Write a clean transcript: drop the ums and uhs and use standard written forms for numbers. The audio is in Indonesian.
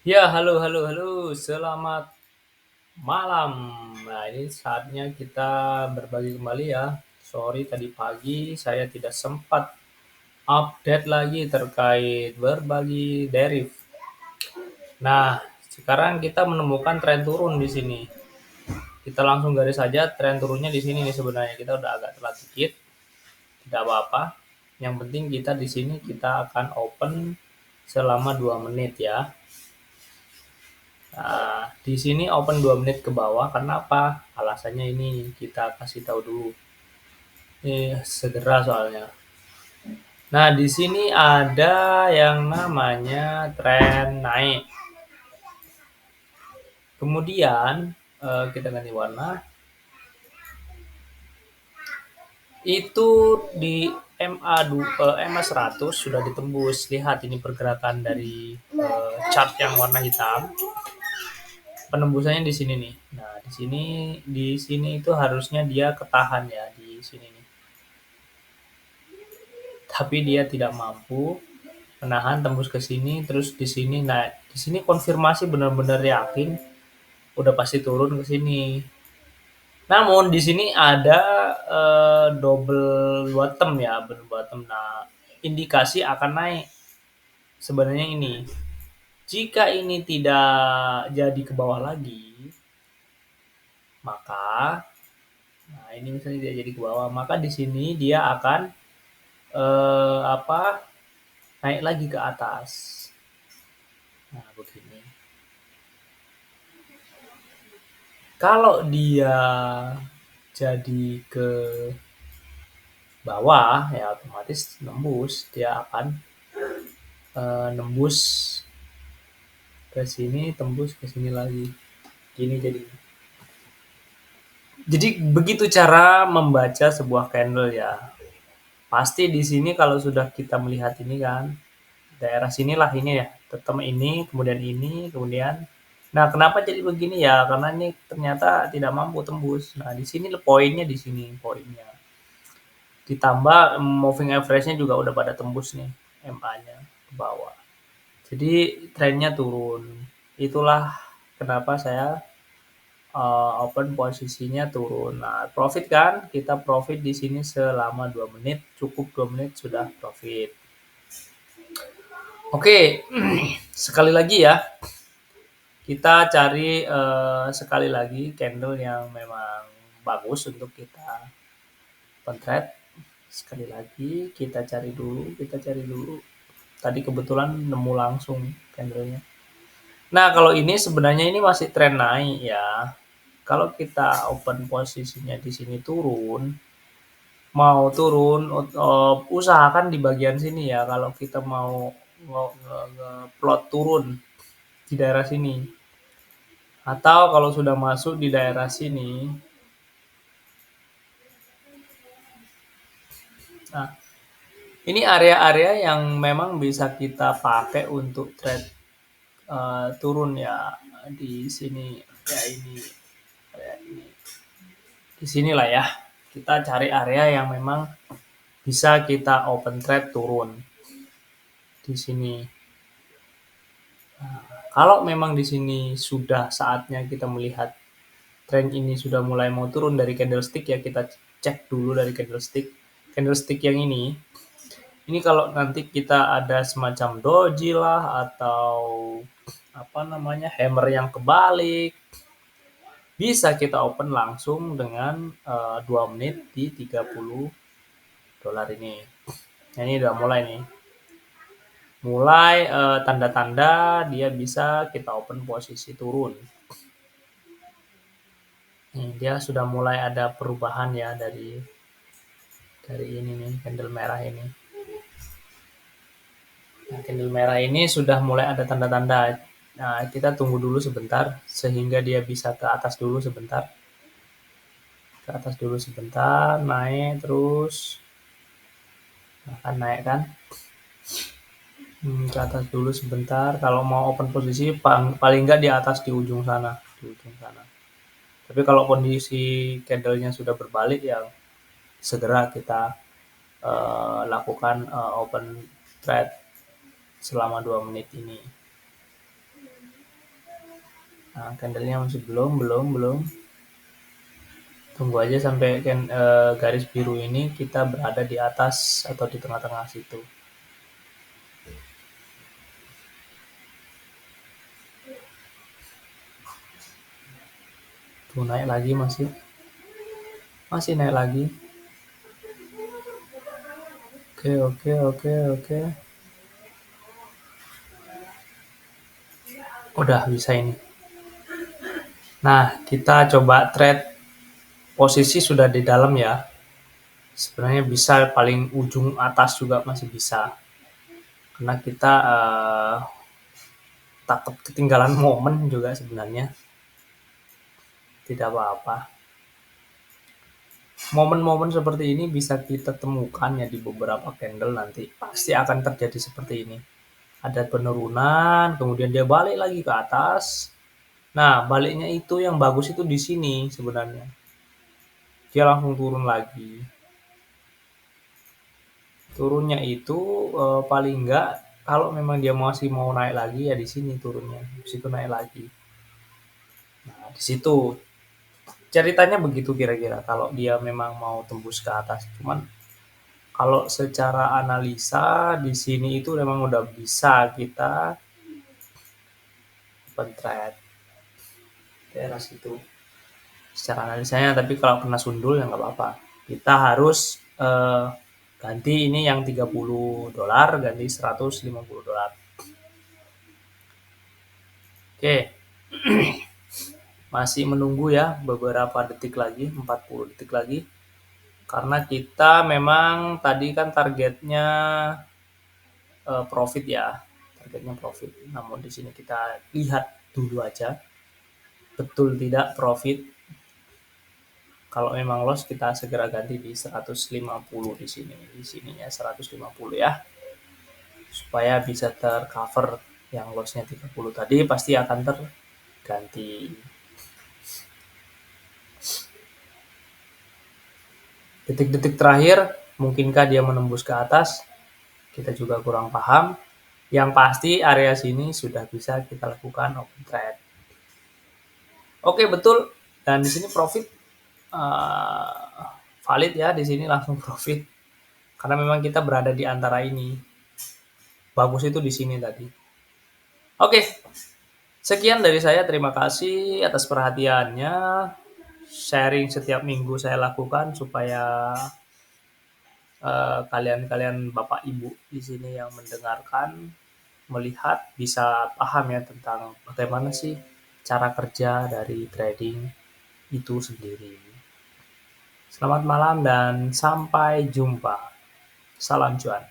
Ya, halo halo halo, selamat malam. Nah, ini saatnya kita berbagi kembali ya. Sorry tadi pagi saya tidak sempat update lagi terkait berbagi derif. Nah, sekarang kita menemukan tren turun di sini. Kita langsung garis saja tren turunnya di sini nih sebenarnya. Kita udah agak telat dikit, tidak apa-apa. Yang penting kita di sini kita akan open selama 2 menit ya. Nah, di sini open 2 menit ke bawah karena apa? Alasannya ini kita kasih tahu dulu. Ini segera soalnya. Nah, di sini ada yang namanya tren naik. Kemudian kita ganti warna. Itu di MA 100 sudah ditembus. Lihat ini pergerakan dari chart yang warna hitam. Penembusannya di sini nih. Nah, di sini itu harusnya dia ketahan ya di sini nih. Tapi dia tidak mampu menahan tembus ke sini terus di sini. Nah, di sini konfirmasi benar-benar yakin udah pasti turun ke sini. Namun di sini ada double bottom ya, double bottom. Nah, indikasi akan naik sebenarnya ini. Jika ini tidak jadi ke bawah lagi, maka nah ini misalnya dia jadi ke bawah, maka di sini dia akan apa? Naik lagi ke atas. Nah, begini. Kalau dia jadi ke bawah ya otomatis nembus, dia akan nembus ke sini, tembus ke sini lagi. Gini jadi begitu cara membaca sebuah candle ya. Pasti di sini kalau sudah kita melihat ini kan daerah sinilah ini ya, tetap ini, kemudian ini, kemudian. Nah, kenapa jadi begini ya? Karena ini ternyata tidak mampu tembus. Nah, di sini poinnya di sini poinnya. Ditambah moving average-nya juga udah pada tembus nih MA-nya ke bawah. Jadi trennya turun. Itulah kenapa saya open posisinya turun. Nah, profit kan? Kita profit di sini selama 2 menit, cukup 2 menit sudah profit. Oke, sekali lagi ya. Kita cari sekali lagi candle yang memang bagus untuk kita potret. Sekali lagi kita cari dulu. Tadi kebetulan nemu langsung candlenya. Nah, kalau ini sebenarnya ini masih tren naik ya. Kalau kita open posisinya di sini turun, mau turun, usahakan di bagian sini ya. Kalau kita mau plot turun di daerah sini, atau kalau sudah masuk di daerah sini, nah ini area-area yang memang bisa kita pakai untuk trade turun ya di sini ya ini area ini di sinilah ya kita cari area yang memang bisa kita open trade turun di sini. Nah, kalau memang di sini sudah saatnya kita melihat tren ini sudah mulai mau turun dari candlestick ya kita cek dulu dari candlestick yang ini. Ini kalau nanti kita ada semacam doji lah atau apa namanya hammer yang kebalik, bisa kita open langsung dengan 2 menit di 30 dolar ini. Nah, ini udah mulai nih. Mulai tanda-tanda dia bisa kita open posisi turun. Nih, dia sudah mulai ada perubahan ya dari ini nih candle merah ini. Nah, candle merah ini sudah mulai ada tanda-tanda. Nah, kita tunggu dulu sebentar sehingga dia bisa ke atas dulu sebentar. Ke atas dulu sebentar, naik terus. Nah, kan naik kan? Ke atas dulu sebentar. Kalau mau open posisi paling nggak di atas di ujung sana, di ujung sana. Tapi kalau kondisi candlenya sudah berbalik ya segera kita lakukan open trade selama 2 menit ini. Nah, candlenya masih belum. Tunggu aja sampai garis biru ini kita berada di atas atau di tengah-tengah situ. Tuh naik lagi, masih naik lagi. Oke. Udah bisa ini. Nah, kita coba trade posisi sudah di dalam ya. Sebenarnya bisa paling ujung atas juga masih bisa. Karena kita takut ketinggalan momen juga sebenarnya. Tidak apa-apa. Momen-momen seperti ini bisa kita temukan ya di beberapa candle nanti. Pasti akan terjadi seperti ini. Ada penurunan, kemudian dia balik lagi ke atas. Nah, baliknya itu yang bagus itu di sini sebenarnya. Dia langsung turun lagi. Turunnya itu paling enggak kalau memang dia masih mau naik lagi ya di sini turunnya. Di situ naik lagi. Nah, di situ ceritanya begitu kira-kira kalau dia memang mau tembus ke atas. Cuman kalau secara analisa di sini itu memang udah bisa kita open trade daerah situ. Secara analisanya, tapi kalau kena sundul ya nggak apa-apa. Kita harus ganti ini yang 30 dolar, ganti 150 dolar. Oke, masih menunggu ya beberapa detik lagi, 40 detik lagi. Karena kita memang tadi kan targetnya profit ya, targetnya profit. Namun di sini kita lihat dulu aja, betul tidak profit. Kalau memang loss kita segera ganti di 150 di sini. Di sininya 150 ya. Supaya bisa tercover yang lossnya 30 tadi pasti akan terganti. Detik-detik terakhir, mungkinkah dia menembus ke atas? Kita juga kurang paham. Yang pasti area sini sudah bisa kita lakukan open trade. Oke, betul. Dan di sini profit valid ya, di sini langsung profit. Karena memang kita berada di antara ini. Bagus itu di sini tadi. Oke, sekian dari saya. Terima kasih atas perhatiannya. Sharing setiap minggu saya lakukan supaya kalian-kalian Bapak Ibu di sini yang mendengarkan, melihat, bisa paham ya tentang bagaimana sih cara kerja dari trading itu sendiri. Selamat malam dan sampai jumpa. Salam cuan.